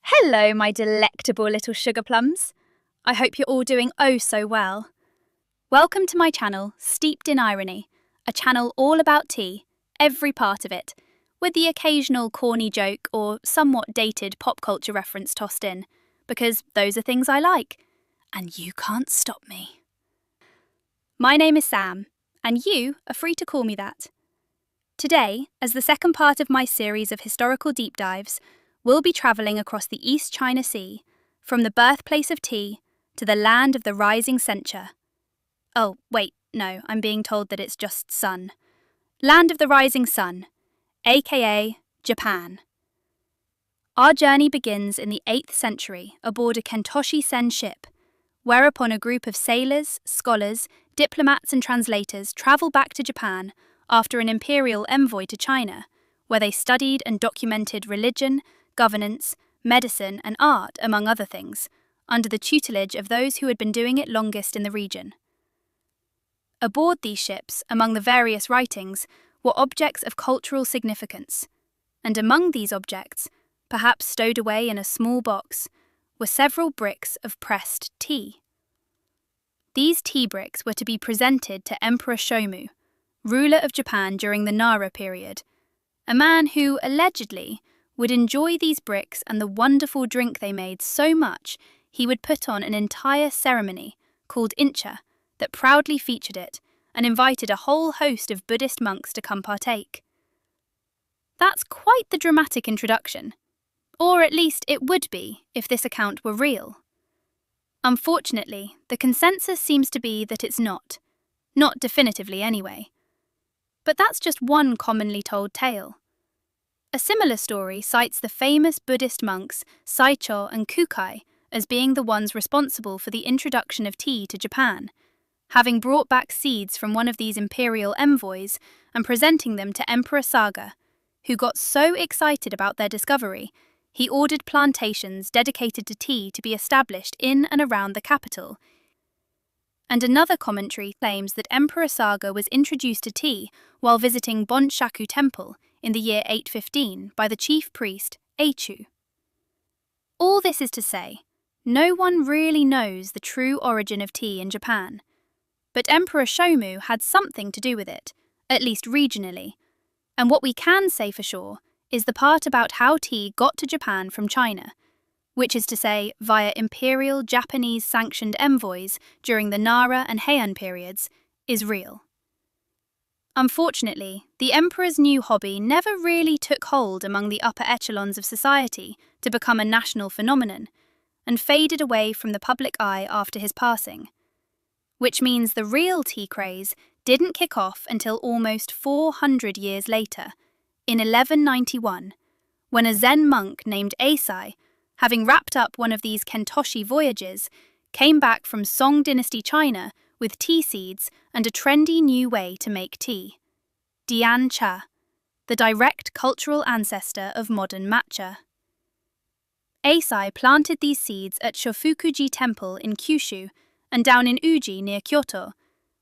Hello, my delectable little sugar plums. I hope you're all doing oh so well. Welcome to my channel, Steeped in Irony, a channel all about tea, every part of it, with the occasional corny joke or somewhat dated pop culture reference tossed in, because those are things I like, and you can't stop me. My name is Sam, and you are free to call me that. Today, as the second part of my series of historical deep dives, we'll be travelling across the East China Sea, from the birthplace of tea to the land of the rising censure. Oh, wait, no, I'm being told that it's just sun. Land of the rising sun, aka Japan. Our journey begins in the 8th century aboard a Kentoshi-sen ship, whereupon a group of sailors, scholars, diplomats and translators travel back to Japan after an imperial envoy to China, where they studied and documented religion, governance, medicine and art, among other things, under the tutelage of those who had been doing it longest in the region. Aboard these ships, among the various writings, were objects of cultural significance, and among these objects, perhaps stowed away in a small box, were several bricks of pressed tea. These tea bricks were to be presented to Emperor Shomu, ruler of Japan during the Nara period, a man who, allegedly, would enjoy these bricks and the wonderful drink they made so much he would put on an entire ceremony called incha that proudly featured it and invited a whole host of Buddhist monks to come partake. That's quite the dramatic introduction, or at least it would be if this account were real. Unfortunately, the consensus seems to be that it's not definitively anyway. But that's just one commonly told tale. A similar story cites the famous Buddhist monks Saicho and Kukai as being the ones responsible for the introduction of tea to Japan, having brought back seeds from one of these imperial envoys and presenting them to Emperor Saga, who got so excited about their discovery, he ordered plantations dedicated to tea to be established in and around the capital. And another commentary claims that Emperor Saga was introduced to tea while visiting Bonshaku Temple in the year 815 by the chief priest Eichu. All this is to say, no one really knows the true origin of tea in Japan, but Emperor Shomu had something to do with it, at least regionally, and what we can say for sure is the part about how tea got to Japan from China, which is to say via imperial Japanese-sanctioned envoys during the Nara and Heian periods, is real. Unfortunately, the emperor's new hobby never really took hold among the upper echelons of society to become a national phenomenon, and faded away from the public eye after his passing. Which means the real tea craze didn't kick off until almost 400 years later, in 1191, when a Zen monk named Eisai, having wrapped up one of these Kentoshi voyages, came back from Song Dynasty China with tea seeds and a trendy new way to make tea, Dian Cha, the direct cultural ancestor of modern matcha. Eisai planted these seeds at Shofukuji Temple in Kyushu and down in Uji near Kyoto,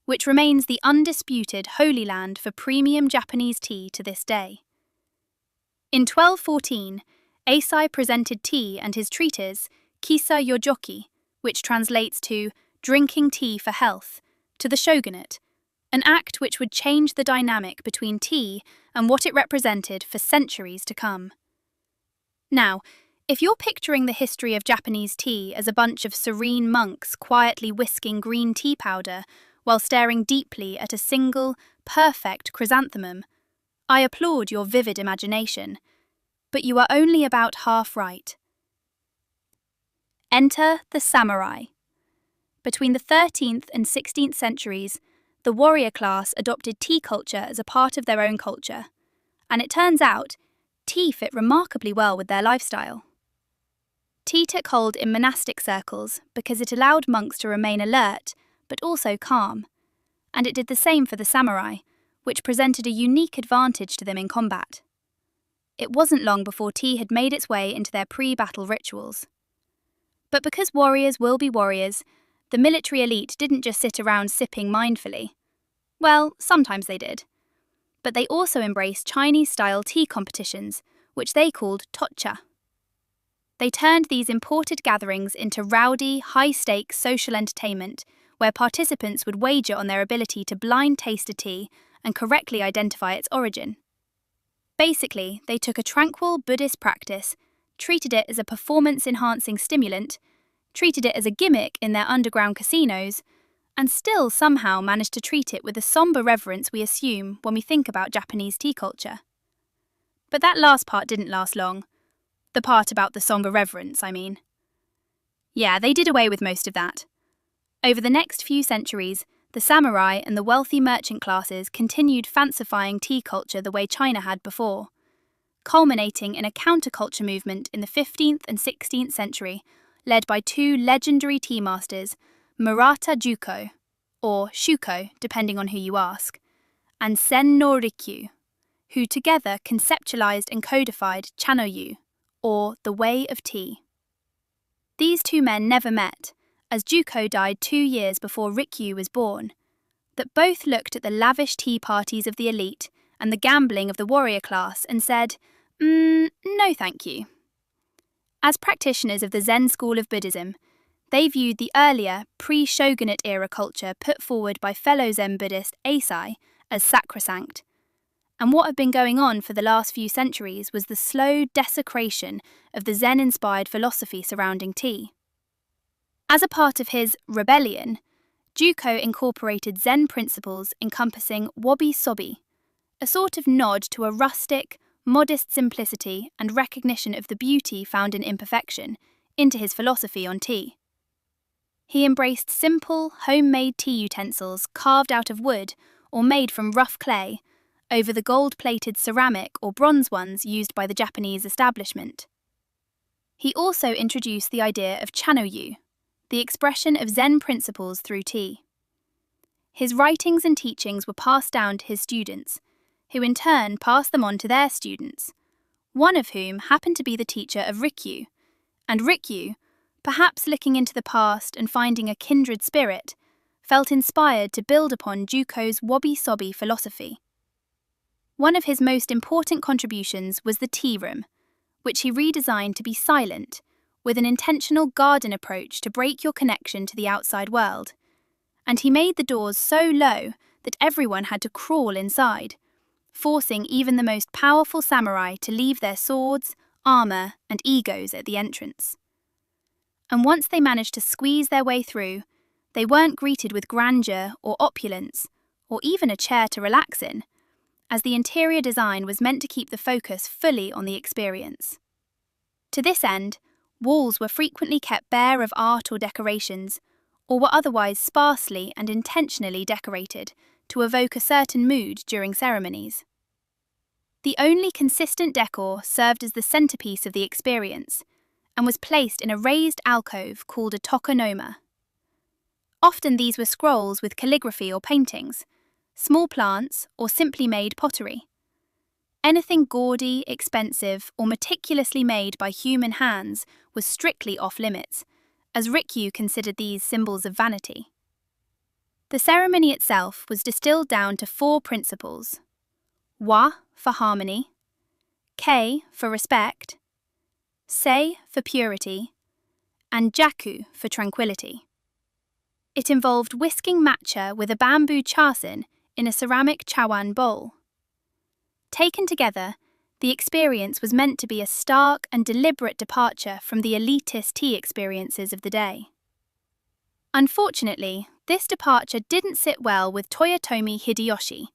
which remains the undisputed holy land for premium Japanese tea to this day. In 1214, Eisai presented tea and his treatise, Kisa Yojoki, which translates to drinking tea for health, to the shogunate, an act which would change the dynamic between tea and what it represented for centuries to come. Now, if you're picturing the history of Japanese tea as a bunch of serene monks quietly whisking green tea powder while staring deeply at a single, perfect chrysanthemum, I applaud your vivid imagination, but you are only about half right. Enter the samurai. Between the 13th and 16th centuries, the warrior class adopted tea culture as a part of their own culture, and it turns out, tea fit remarkably well with their lifestyle. Tea took hold in monastic circles because it allowed monks to remain alert, but also calm, and it did the same for the samurai, which presented a unique advantage to them in combat. It wasn't long before tea had made its way into their pre-battle rituals. But because warriors will be warriors, the military elite didn't just sit around sipping mindfully. Well, sometimes they did. But they also embraced Chinese-style tea competitions, which they called totcha. They turned these imported gatherings into rowdy, high-stakes social entertainment where participants would wager on their ability to blind taste a tea and correctly identify its origin. Basically, they took a tranquil Buddhist practice, treated it as a performance-enhancing stimulant, treated it as a gimmick in their underground casinos, and still somehow managed to treat it with the somber reverence we assume when we think about Japanese tea culture. But that last part didn't last long. The part about the somber reverence, I mean. Yeah, they did away with most of that. Over the next few centuries, the samurai and the wealthy merchant classes continued fancifying tea culture the way China had before, culminating in a counterculture movement in the 15th and 16th century, led by two legendary tea masters, Murata Juko, or Shuko, depending on who you ask, and Sen no Rikyu, who together conceptualized and codified Chanoyu, or the way of tea. These two men never met, as Juko died 2 years before Rikyu was born, that both looked at the lavish tea parties of the elite and the gambling of the warrior class and said, no thank you. As practitioners of the Zen school of Buddhism, they viewed the earlier, pre-shogunate era culture put forward by fellow Zen Buddhist Eisai as sacrosanct. And what had been going on for the last few centuries was the slow desecration of the Zen-inspired philosophy surrounding tea. As a part of his rebellion, Juko incorporated Zen principles encompassing wabi-sabi, a sort of nod to a rustic, modest simplicity and recognition of the beauty found in imperfection, into his philosophy on tea. He embraced simple, homemade tea utensils carved out of wood or made from rough clay, over the gold-plated ceramic or bronze ones used by the Japanese establishment. He also introduced the idea of chanoyu, the expression of Zen principles through tea. His writings and teachings were passed down to his students, who in turn passed them on to their students, one of whom happened to be the teacher of Rikyu, and Rikyu, perhaps looking into the past and finding a kindred spirit, felt inspired to build upon Juko's wabi-sabi philosophy. One of his most important contributions was the tea room, which he redesigned to be silent, with an intentional garden approach to break your connection to the outside world. And he made the doors so low that everyone had to crawl inside, forcing even the most powerful samurai to leave their swords, armor, and egos at the entrance. And once they managed to squeeze their way through, they weren't greeted with grandeur or opulence, or even a chair to relax in, as the interior design was meant to keep the focus fully on the experience. To this end, walls were frequently kept bare of art or decorations, or were otherwise sparsely and intentionally decorated to evoke a certain mood during ceremonies. The only consistent decor served as the centerpiece of the experience, and was placed in a raised alcove called a tokonoma. Often these were scrolls with calligraphy or paintings, small plants, or simply made pottery. Anything gaudy, expensive, or meticulously made by human hands was strictly off-limits, as Rikyu considered these symbols of vanity. The ceremony itself was distilled down to 4 principles: wa for harmony, kei for respect, sei for purity, and jaku for tranquility. It involved whisking matcha with a bamboo chasin in a ceramic chawan bowl. Taken together, the experience was meant to be a stark and deliberate departure from the elitist tea experiences of the day. Unfortunately, this departure didn't sit well with Toyotomi Hideyoshi,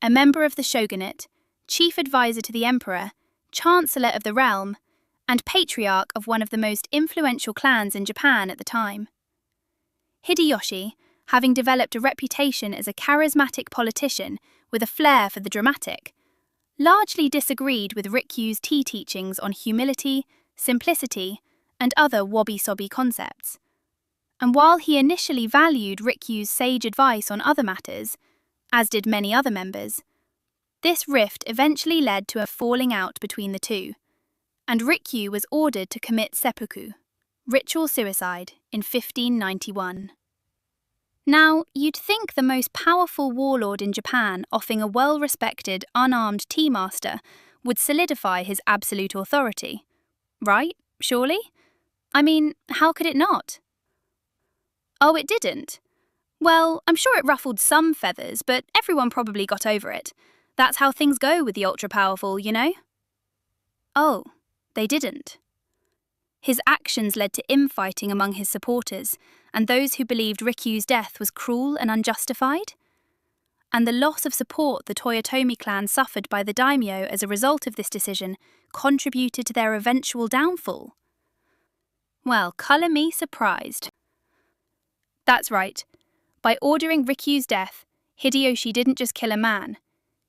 a member of the shogunate, chief advisor to the emperor, chancellor of the realm, and patriarch of one of the most influential clans in Japan at the time. Hideyoshi, having developed a reputation as a charismatic politician with a flair for the dramatic, largely disagreed with Rikyu's tea teachings on humility, simplicity, and other wabi-sabi concepts. And while he initially valued Rikyu's sage advice on other matters, as did many other members, this rift eventually led to a falling out between the two, and Rikyu was ordered to commit seppuku, ritual suicide, in 1591. Now, you'd think the most powerful warlord in Japan offing a well-respected, unarmed tea master would solidify his absolute authority, right? surely? I mean, how could it not? Oh, it didn't? Well, I'm sure it ruffled some feathers, but everyone probably got over it. That's how things go with the ultra-powerful, you know? Oh, they didn't. His actions led to infighting among his supporters and those who believed Rikyu's death was cruel and unjustified. And the loss of support the Toyotomi clan suffered by the daimyo as a result of this decision contributed to their eventual downfall. Well, colour me surprised. That's right. By ordering Rikyu's death, Hideyoshi didn't just kill a man.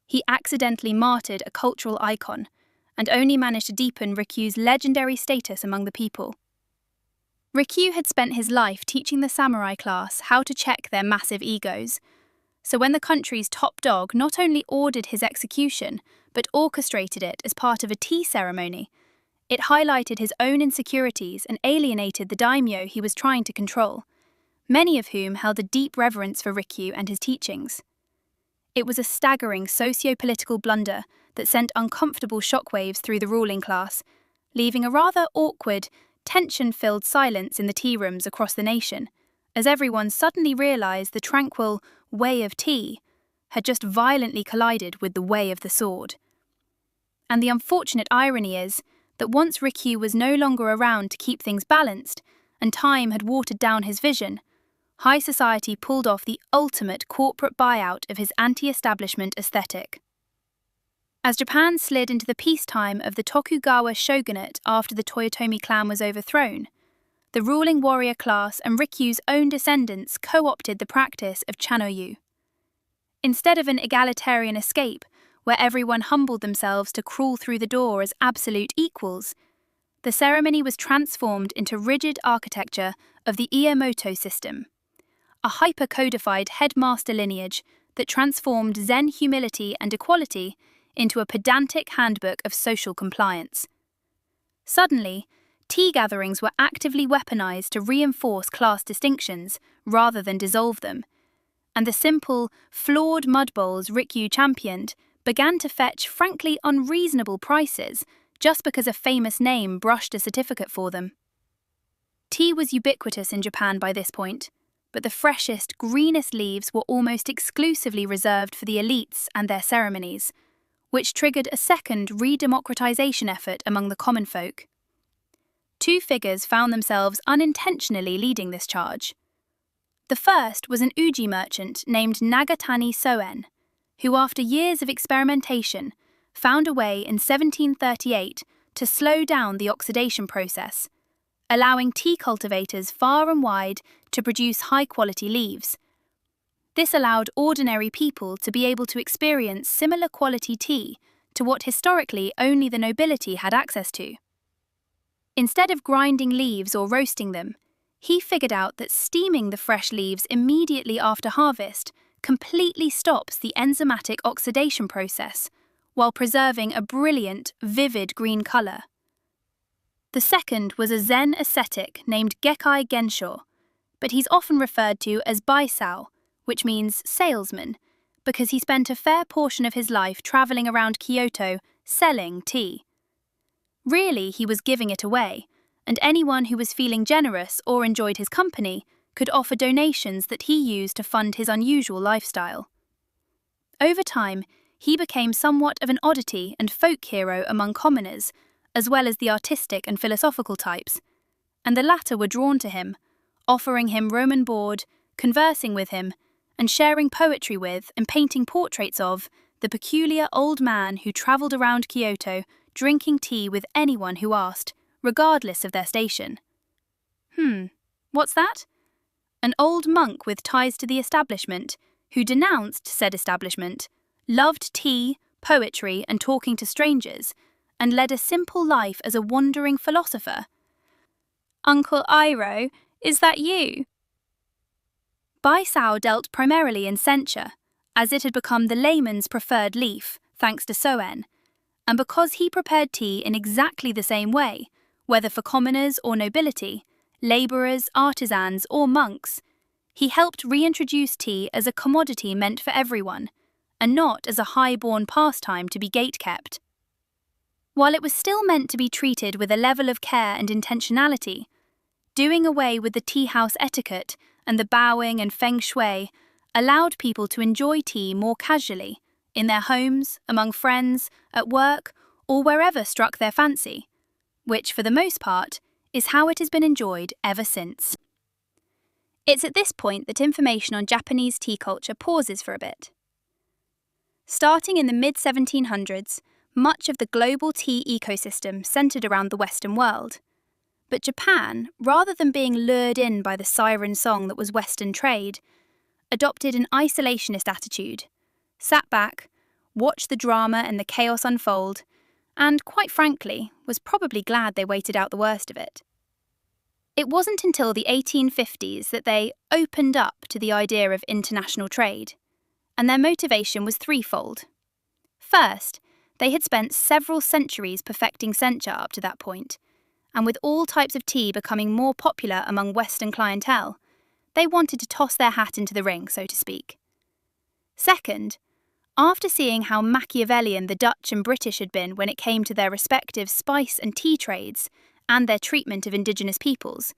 He accidentally martyred a cultural icon, and only managed to deepen Rikyu's legendary status among the people. Rikyu had spent his life teaching the samurai class how to check their massive egos, so when the country's top dog not only ordered his execution, but orchestrated it as part of a tea ceremony, it highlighted his own insecurities and alienated the daimyo he was trying to control, many of whom held a deep reverence for Rikyu and his teachings. It was a staggering socio-political blunder that sent uncomfortable shockwaves through the ruling class, leaving a rather awkward, tension-filled silence in the tea rooms across the nation, as everyone suddenly realized the tranquil way of tea had just violently collided with the way of the sword. And the unfortunate irony is that once Rikyu was no longer around to keep things balanced, and time had watered down his vision, high society pulled off the ultimate corporate buyout of his anti-establishment aesthetic. As Japan slid into the peacetime of the Tokugawa shogunate after the Toyotomi clan was overthrown, the ruling warrior class and Rikyu's own descendants co-opted the practice of chanoyu. Instead of an egalitarian escape where everyone humbled themselves to crawl through the door as absolute equals, the ceremony was transformed into rigid architecture of the Iamoto system, a hyper-codified headmaster lineage that transformed Zen humility and equality into a pedantic handbook of social compliance. Suddenly, tea gatherings were actively weaponized to reinforce class distinctions rather than dissolve them, and the simple, flawed mud bowls Rikyu championed began to fetch frankly unreasonable prices just because a famous name brushed a certificate for them. Tea was ubiquitous in Japan by this point, but the freshest, greenest leaves were almost exclusively reserved for the elites and their ceremonies, which triggered a second re-democratization effort among the common folk. Two figures found themselves unintentionally leading this charge. The first was an uji merchant named Nagatani Soen, who after years of experimentation found a way in 1738 to slow down the oxidation process, allowing tea cultivators far and wide to produce high-quality leaves. This allowed ordinary people to be able to experience similar quality tea to what historically only the nobility had access to. Instead of grinding leaves or roasting them, he figured out that steaming the fresh leaves immediately after harvest completely stops the enzymatic oxidation process while preserving a brilliant, vivid green colour. The second was a Zen ascetic named Jaycangel, but he's often referred to as Baisao, which means salesman, because he spent a fair portion of his life travelling around Kyoto selling tea. Really, he was giving it away, and anyone who was feeling generous or enjoyed his company could offer donations that he used to fund his unusual lifestyle. Over time, he became somewhat of an oddity and folk hero among commoners, as well as the artistic and philosophical types, and the latter were drawn to him, offering him room and board, conversing with him, and sharing poetry with and painting portraits of the peculiar old man who travelled around Kyoto drinking tea with anyone who asked, regardless of their station. What's that? An old monk with ties to the establishment, who denounced said establishment, loved tea, poetry, and talking to strangers, and led a simple life as a wandering philosopher. Uncle Iroh, is that you? Baisao dealt primarily in censure, as it had become the layman's preferred leaf, thanks to Soen, and because he prepared tea in exactly the same way, whether for commoners or nobility, labourers, artisans, or monks, he helped reintroduce tea as a commodity meant for everyone, and not as a high-born pastime to be gate-kept. While it was still meant to be treated with a level of care and intentionality, doing away with the tea house etiquette and the bowing and feng shui allowed people to enjoy tea more casually, in their homes, among friends, at work, or wherever struck their fancy, which, for the most part, is how it has been enjoyed ever since. It's at this point that information on Japanese tea culture pauses for a bit. Starting in the mid-1700s, much of the global tea ecosystem centered around the Western world. But Japan, rather than being lured in by the siren song that was Western trade, adopted an isolationist attitude, sat back, watched the drama and the chaos unfold, and, quite frankly, was probably glad they waited out the worst of it. It wasn't until the 1850s that they opened up to the idea of international trade, and their motivation was threefold. First, they had spent several centuries perfecting sencha up to that point, and with all types of tea becoming more popular among Western clientele, they wanted to toss their hat into the ring, so to speak. Second, after seeing how Machiavellian the Dutch and British had been when it came to their respective spice and tea trades and their treatment of indigenous peoples,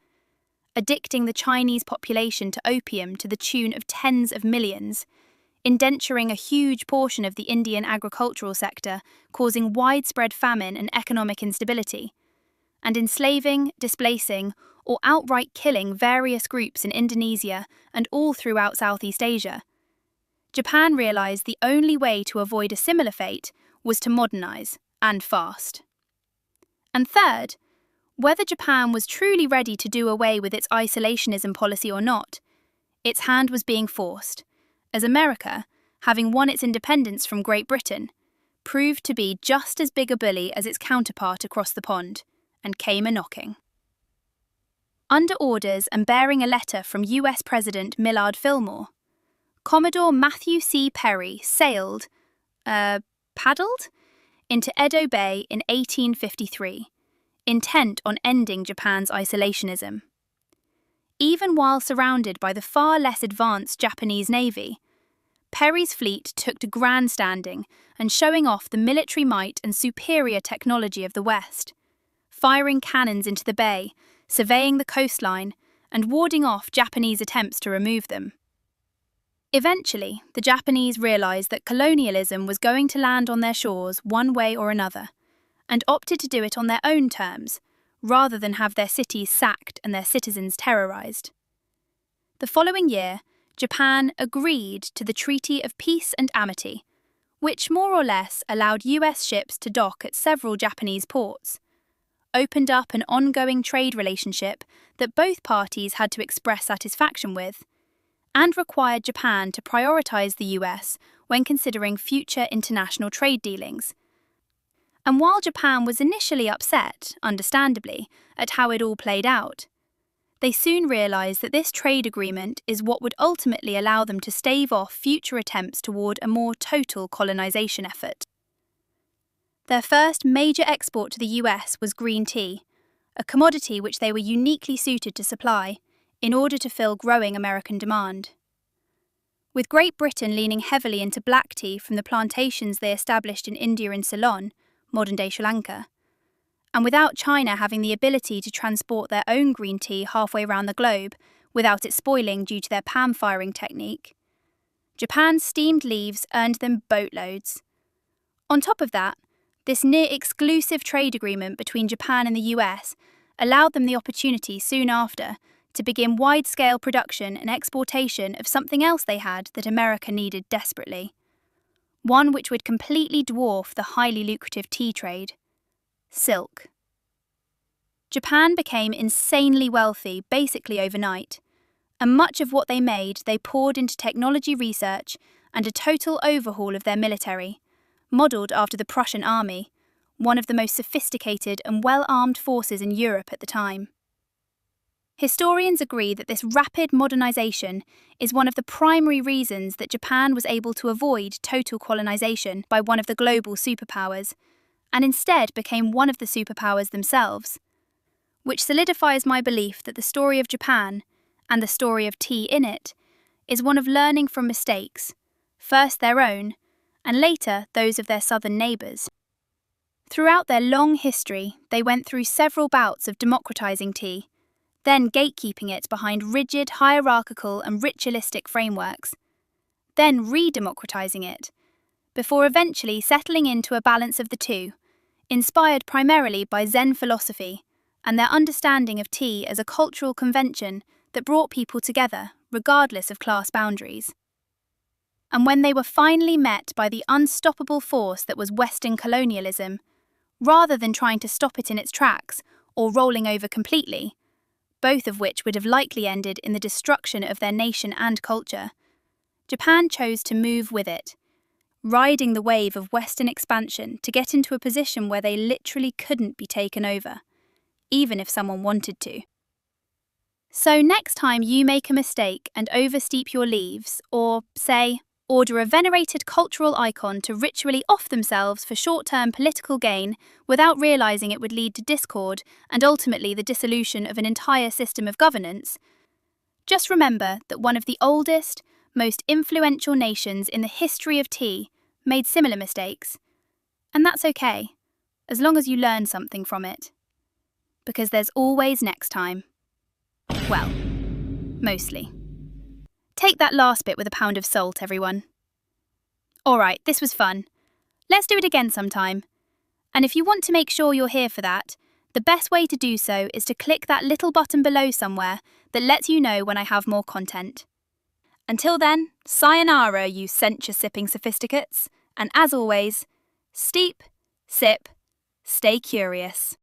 addicting the Chinese population to opium to the tune of tens of millions, indenturing a huge portion of the Indian agricultural sector, causing widespread famine and economic instability, and enslaving, displacing, or outright killing various groups in Indonesia and all throughout Southeast Asia, Japan realised the only way to avoid a similar fate was to modernise, and fast. And third, whether Japan was truly ready to do away with its isolationism policy or not, its hand was being forced, as America, having won its independence from Great Britain, proved to be just as big a bully as its counterpart across the pond, and came a-knocking. Under orders and bearing a letter from US President Millard Fillmore, Commodore Matthew C. Perry paddled into Edo Bay in 1853, intent on ending Japan's isolationism. Even while surrounded by the far less advanced Japanese Navy, Perry's fleet took to grandstanding and showing off the military might and superior technology of the West, firing cannons into the bay, surveying the coastline, and warding off Japanese attempts to remove them. Eventually, the Japanese realised that colonialism was going to land on their shores one way or another, and opted to do it on their own terms, rather than have their cities sacked and their citizens terrorised. The following year, Japan agreed to the Treaty of Peace and Amity, which more or less allowed US ships to dock at several Japanese ports, opened up an ongoing trade relationship that both parties had to express satisfaction with, and required Japan to prioritise the US when considering future international trade dealings. And while Japan was initially upset, understandably, at how it all played out, they soon realised that this trade agreement is what would ultimately allow them to stave off future attempts toward a more total colonisation effort. Their first major export to the US was green tea, a commodity which they were uniquely suited to supply, in order to fill growing American demand. With Great Britain leaning heavily into black tea from the plantations they established in India and Ceylon, modern-day Sri Lanka, and without China having the ability to transport their own green tea halfway around the globe without it spoiling due to their palm firing technique, Japan's steamed leaves earned them boatloads. On top of that, this near-exclusive trade agreement between Japan and the US allowed them the opportunity soon after to begin wide-scale production and exportation of something else they had that America needed desperately, one which would completely dwarf the highly lucrative tea trade: silk. Japan became insanely wealthy basically overnight, and much of what they made they poured into technology research and a total overhaul of their military, modelled after the Prussian army, one of the most sophisticated and well-armed forces in Europe at the time. Historians agree that this rapid modernisation is one of the primary reasons that Japan was able to avoid total colonisation by one of the global superpowers, and instead became one of the superpowers themselves, which solidifies my belief that the story of Japan, and the story of tea in it, is one of learning from mistakes, first their own, and later those of their southern neighbours. Throughout their long history, they went through several bouts of democratizing tea, then gatekeeping it behind rigid hierarchical and ritualistic frameworks, then re-democratizing it, before eventually settling into a balance of the two, inspired primarily by Zen philosophy and their understanding of tea as a cultural convention that brought people together, regardless of class boundaries. And when they were finally met by the unstoppable force that was Western colonialism, rather than trying to stop it in its tracks or rolling over completely, both of which would have likely ended in the destruction of their nation and culture, Japan chose to move with it, riding the wave of Western expansion to get into a position where they literally couldn't be taken over, even if someone wanted to. So next time you make a mistake and oversteep your leaves, or, say, order a venerated cultural icon to ritually off themselves for short-term political gain without realizing it would lead to discord and ultimately the dissolution of an entire system of governance, just remember that one of the oldest, most influential nations in the history of tea made similar mistakes. And that's okay, as long as you learn something from it. Because there's always next time. Well, mostly. Take that last bit with a pound of salt, everyone. Alright, this was fun. Let's do it again sometime. And if you want to make sure you're here for that, the best way to do so is to click that little button below somewhere that lets you know when I have more content. Until then, sayonara, you sencha-sipping sophisticates, and as always, steep, sip, stay curious.